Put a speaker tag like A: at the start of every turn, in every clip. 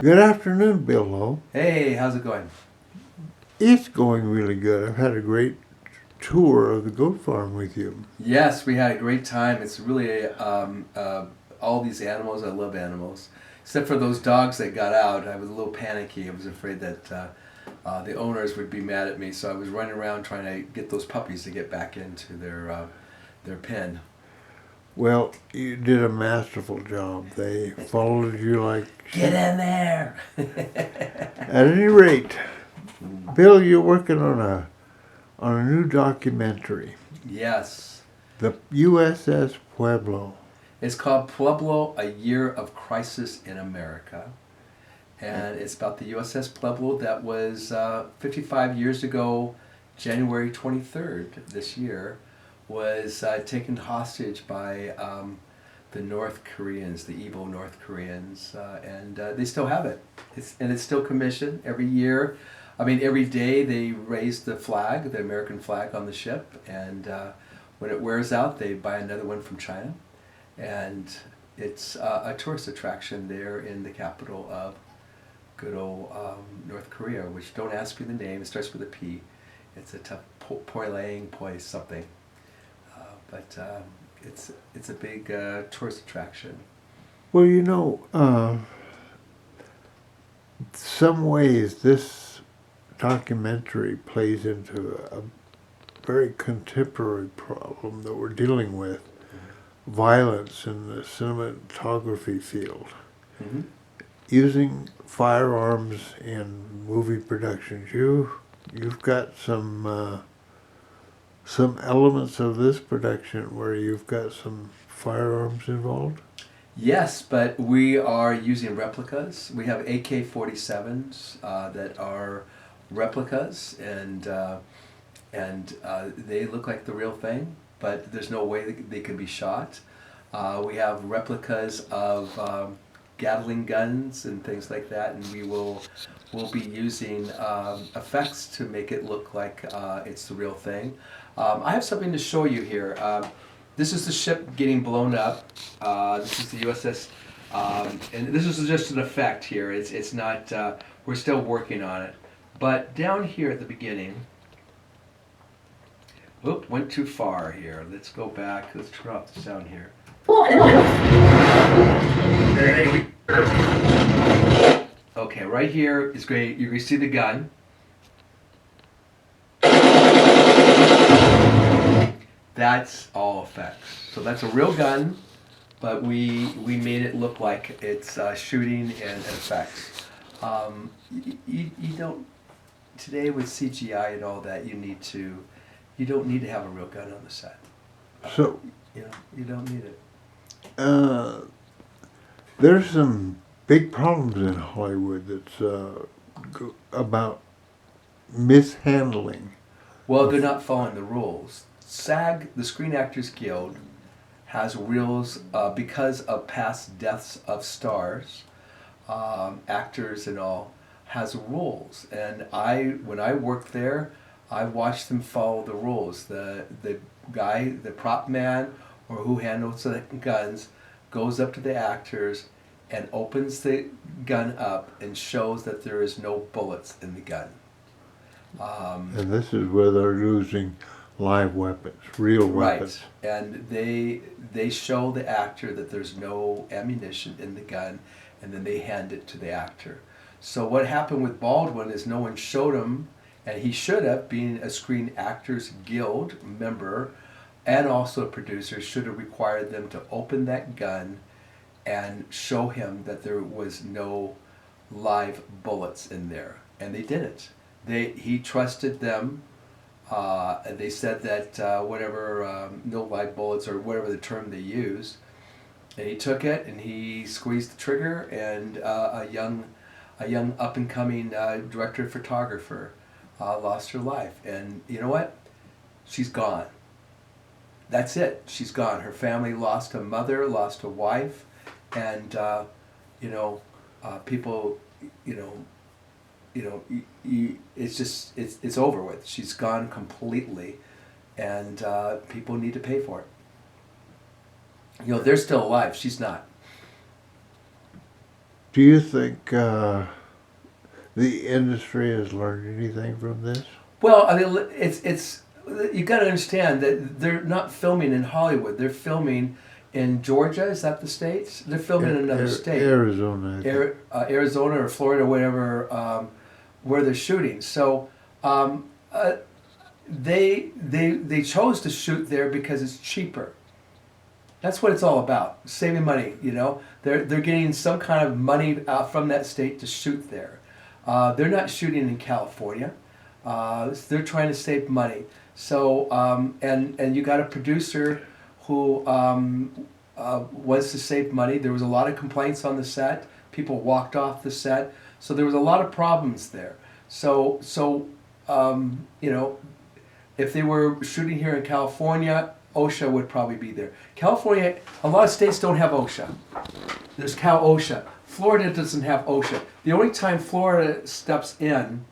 A: Good afternoon, Bill Lowe.
B: Hey, how's it going?
A: It's going really good. I've had a great tour of the goat farm with you.
B: Yes, we had a great time. It's really all these animals. I love animals, except for those dogs that got out. I was a little panicky. I was afraid that the owners would be mad at me, so I was running around trying to get those puppies to get back into their pen.
A: Well, you did a masterful job. They followed you like
B: Get
A: sheep.
B: in there!
A: At any rate, Bill, you're working on a new documentary,
B: Yes,
A: the USS Pueblo.
B: it's called Pueblo: A Year of Crisis in America. And it's about the USS Pueblo that was 55 years ago, January 23rd this year, was taken hostage by the North Koreans, the evil North Koreans, and they still have it. It's still commissioned every year. I mean, every day they raise the flag, the American flag on the ship, and when it wears out, they buy another one from China. And it's a tourist attraction there in the capital of good old North Korea, which don't ask me the name. It starts with a P. It's a tough Poilang Poi something, but it's a big tourist attraction.
A: Well, some ways this documentary plays into a very contemporary problem that we're dealing with, violence in the cinematography field.
B: Mm-hmm.
A: Using firearms in movie productions. You've got some elements of this production where you've got some firearms involved.
B: Yes, but we are using replicas. We have AK-47s that are replicas, and they look like the real thing, but there's no way they can be shot. We have replicas of Gatling guns and things like that, and we'll be using effects to make it look like it's the real thing. I have something to show you here. This is the ship getting blown up. This is the USS, and this is just an effect here. It's not. We're still working on it. But down here at the beginning, whoop, went too far here. Let's go back. Let's turn off the sound here. Okay, right here is great. You can see the gun. That's all effects. So that's a real gun, but we made it look like it's shooting and effects. You don't today with CGI and all that. You don't need to have a real gun on the set.
A: So
B: You don't need it.
A: there's some big problems in Hollywood that's about mishandling.
B: Well, they're not following the rules. SAG, the Screen Actors Guild, has rules because of past deaths of stars, actors and all, has rules. And when I worked there, I watched them follow the rules. The guy, the prop man, or who handles the guns, goes up to the actors and opens the gun up and shows that there is no bullets in the gun.
A: And this is where they're using live weapons, real weapons.
B: Right, and they show the actor that there's no ammunition in the gun, and then they hand it to the actor. So what happened with Baldwin is no one showed him, and he should have, being a Screen Actors Guild member, and also a producer, should have required them to open that gun and show him that there was no live bullets in there, and they didn't. He trusted them. They said that whatever, no live bullets or whatever the term they used, and he took it and he squeezed the trigger, and a young up and coming director photographer lost her life. And you know what? She's gone. That's it. She's gone. Her family lost a mother, lost a wife, and people, it's just it's over with. She's gone completely, and people need to pay for it. They're still alive. She's not.
A: Do you think the industry has learned anything from this?
B: Well, I mean, it's you got to understand that they're not filming in Hollywood. They're filming in Georgia. Is that the states? They're filming in another state,
A: Arizona, I think.
B: Arizona or Florida, whatever, where they're shooting. So they chose to shoot there because it's cheaper. That's what it's all about, saving money. You know, they're getting some kind of money from that state to shoot there. They're not shooting in California. They're trying to save money. So and you got a producer who wants to save money. There was a lot of complaints on the set. People walked off the set. So there was a lot of problems there. So you know, if they were shooting here in California, OSHA would probably be there. California, a lot of states don't have OSHA. There's Cal OSHA. Florida doesn't have OSHA. The only time Florida steps in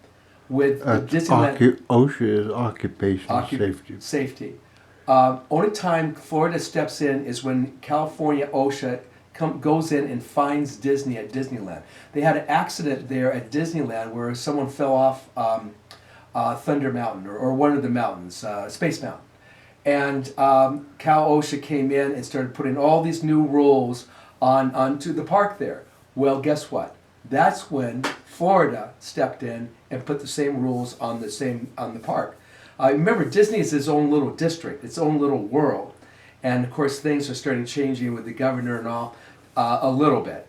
B: with Disneyland
A: OSHA is occupational safety.
B: Safety. Only time Florida steps in is when California OSHA goes in and fines Disney at Disneyland. They had an accident there at Disneyland where someone fell off Thunder Mountain or one of the mountains, Space Mountain. And Cal OSHA came in and started putting all these new rules onto the park there. Well, guess what? That's when Florida stepped in and put the same rules on the park. Remember, Disney is its own little district, its own little world, and of course things are starting changing with the governor and all a little bit.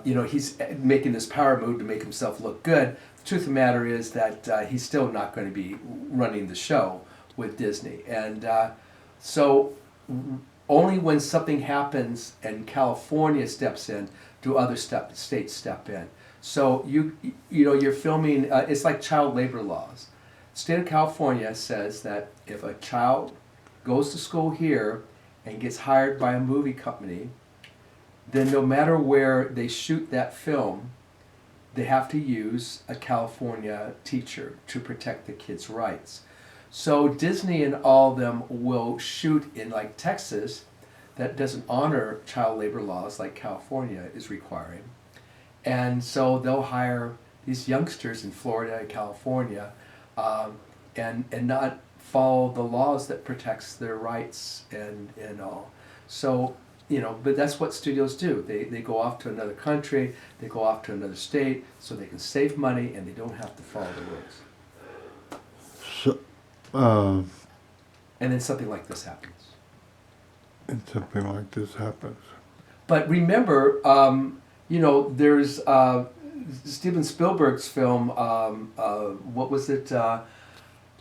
B: You know, he's making this power move to make himself look good. The truth of the matter is that he's still not going to be running the show with Disney, and so only when something happens and California steps in do other states step in. So you know you're filming. It's like child labor laws. The state of California says that if a child goes to school here and gets hired by a movie company, then no matter where they shoot that film, they have to use a California teacher to protect the kids' rights. So Disney and all of them will shoot in like Texas that doesn't honor child labor laws like California is requiring. And so they'll hire these youngsters in Florida and California and not follow the laws that protects their rights and all. So, you know, but that's what studios do. They go off to another country, they go off to another state so they can save money and they don't have to follow the rules.
A: So,
B: and then something like this happens.
A: And something like this happens.
B: But remember, you know, there's Steven Spielberg's film, what was it?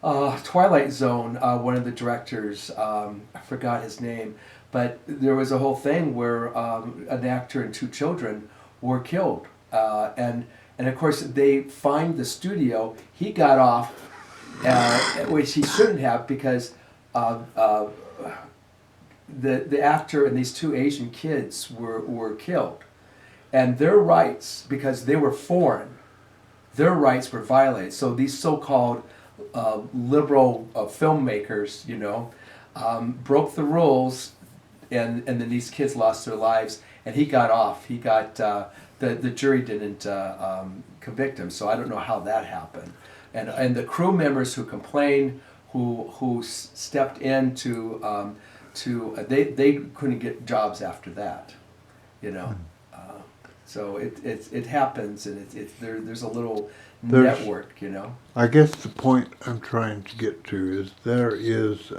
B: Twilight Zone, one of the directors, I forgot his name, but there was a whole thing where an actor and two children were killed. And of course, they fined the studio. He got off, which he shouldn't have because the actor and these two Asian kids were killed. And their rights, because they were foreign, their rights were violated. So these so-called liberal filmmakers, you know, broke the rules, and then these kids lost their lives. And he got off. He got the jury didn't convict him. So I don't know how that happened. And the crew members who complained, who stepped in they couldn't get jobs after that, you know. So it happens, and there's a little network, you know.
A: I guess the point I'm trying to get to is there is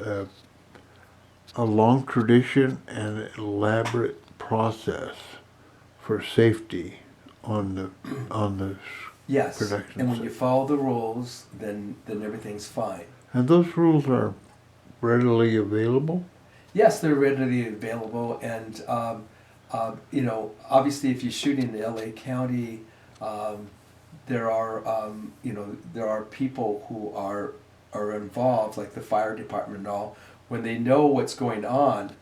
A: a long tradition and an elaborate process for safety on the
B: yes,
A: production.
B: And when you follow the rules, then everything's fine.
A: And those rules are readily available?
B: Yes, they're readily available, and you know, obviously, if you shoot in LA County, there are people who are involved, like the fire department and all. When they know what's going on,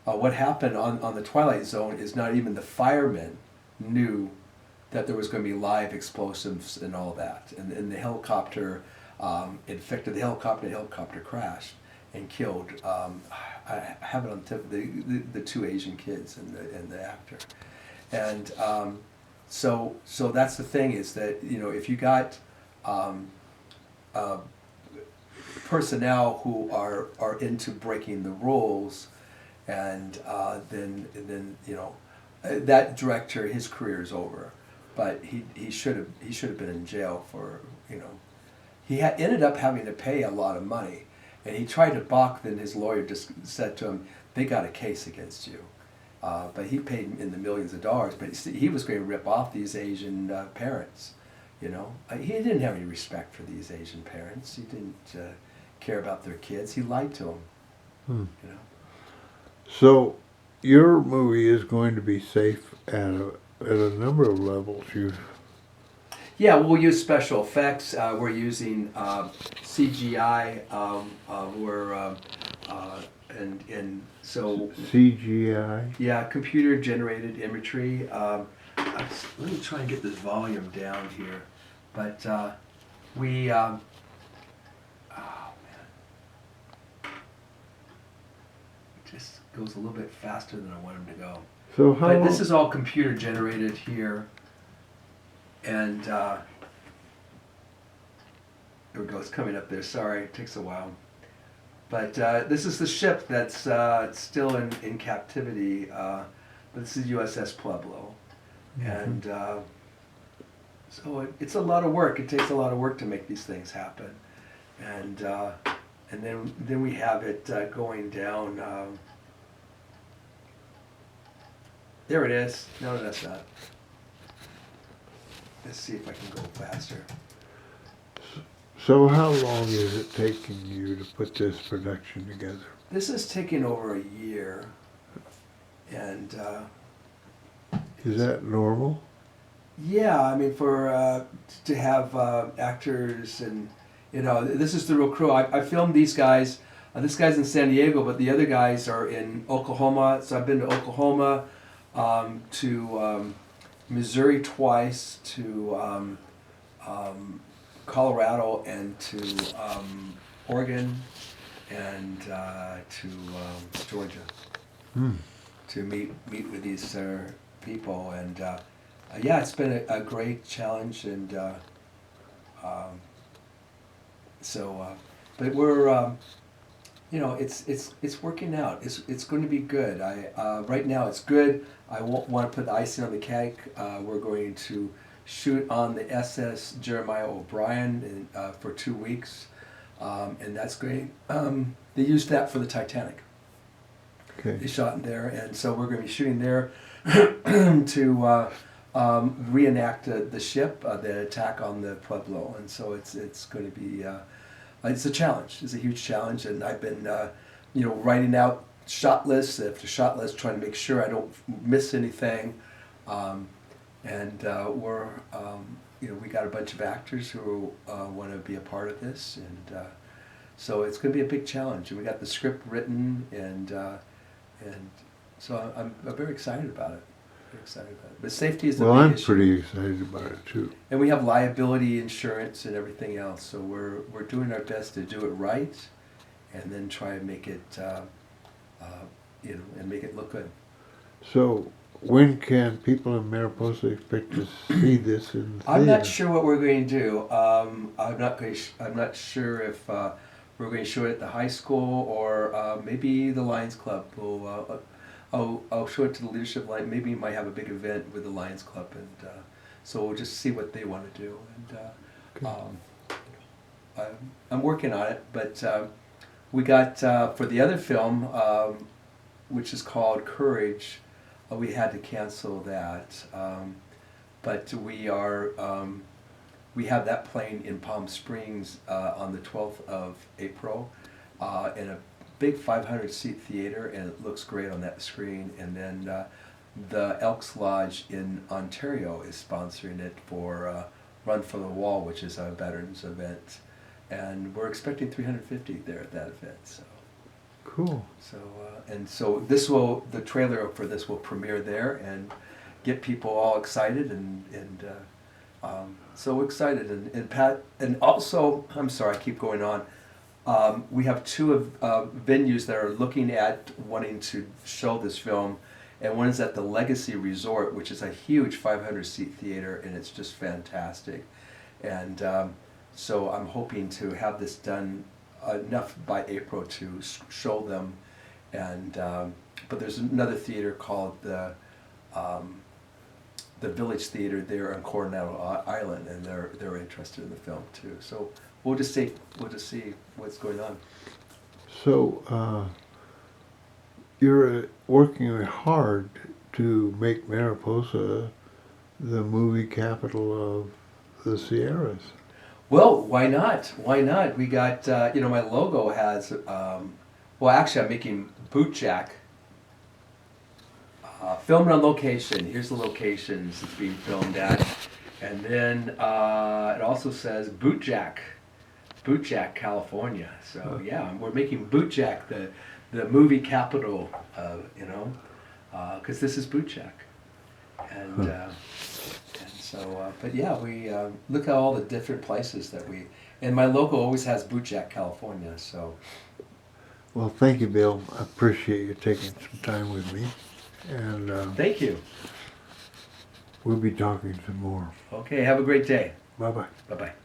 B: what happened on the Twilight Zone is not even the firemen knew that there was going to be live explosives and all that, and the helicopter infected the helicopter crashed and killed. I have it on tip, the two Asian kids and the actor, and So that's the thing is that, if you got uh, personnel who are into breaking the rules, and then that director, his career is over. But he should have been in jail for, he ended up having to pay a lot of money, and he tried to balk. Then his lawyer just said to him, "They got a case against you." But he paid in the millions of dollars. But he was going to rip off these Asian parents. He didn't have any respect for these Asian parents. He didn't care about their kids. He lied to them.
A: So your movie is going to be safe at a number of levels.
B: Yeah, we'll use special effects. We're using CGI. And so
A: CGI.
B: yeah, computer generated imagery. Let me try and get this volume down here. But we. Oh man, it just goes a little bit faster than I want him to go.
A: So how?
B: But this is all computer generated here. And there we go, it's coming up there. Sorry, it takes a while. But this is the ship that's still in captivity. But this is USS Pueblo. Mm-hmm. And so it's a lot of work. It takes a lot of work to make these things happen. And then we have it going down. There it is. No, that's not. Let's see if I can go faster.
A: So how long is it taking you to put this production together?
B: This is taking over a year. And
A: is that normal?
B: Yeah, I mean, for to have actors and this is the real crew. I filmed these guys. This guy's in San Diego, but the other guys are in Oklahoma. So I've been to Oklahoma, to Missouri twice, to Colorado, and to Oregon, and to Georgia, to meet with these people. And yeah, it's been a great challenge. And but we're it's working out. It's going to be good. Right now it's good. I won't want to put the icing on the cake. We're going to shoot on the SS Jeremiah O'Brien for 2 weeks, and that's great. They used that for the Titanic.
A: Okay.
B: They shot in there, and so we're going to be shooting there to reenact the ship, the attack on the Pueblo, and so it's going to be. It's a challenge. It's a huge challenge, and I've been, writing out shot lists after shot lists, trying to make sure I don't miss anything. We're, we got a bunch of actors who want to be a part of this, and so it's going to be a big challenge. And we got the script written, and so I'm very excited about it. But safety is the big issue.
A: I'm pretty excited about it too.
B: And we have liability insurance and everything else, so we're doing our best to do it right, and then try and make it, and make it look good.
A: So when can people in Mariposa expect to see this in theater?
B: I'm not sure what we're going to do. I'm not sure if we're going to show it at the high school or maybe the Lions Club will. I'll show it to the leadership. Maybe we might have a big event with the Lions Club, and so we'll just see what they want to do. And I'm working on it, but we got for the other film, which is called Courage. We had to cancel that, but we have that playing in Palm Springs on the 12th of April, in a big 500-seat theater, and it looks great on that screen. And then the Elks Lodge in Ontario is sponsoring it for Run for the Wall, which is a veterans event, and we're expecting 350 there at that event. So
A: cool.
B: So the trailer for this will premiere there and get people all excited and so excited. And Pat, and also, I'm sorry, I keep going on. We have two venues that are looking at wanting to show this film, and one is at the Legacy Resort, which is a huge 500-seat theater, and it's just fantastic. And so I'm hoping to have this done enough by April to show them. And but there's another theater called the Village Theater there on Coronado Island, and they're interested in the film too. So we'll just see what's going on.
A: So you're working hard to make Mariposa the movie capital of the Sierras.
B: Well, why not? Why not? We got my logo has well, actually I'm making Bootjack. Filmed on location. Here's the locations it's being filmed at. And then it also says Bootjack, California. So yeah, we're making Bootjack the movie capital, because this is Bootjack. And so, but yeah, we look at all the different places that and my logo always has Bootjack, California. So.
A: Well, thank you, Bill. I appreciate you taking some time with me. And
B: Thank you.
A: we'll be talking some more.
B: Okay, have a great day.
A: Bye-bye.
B: Bye-bye.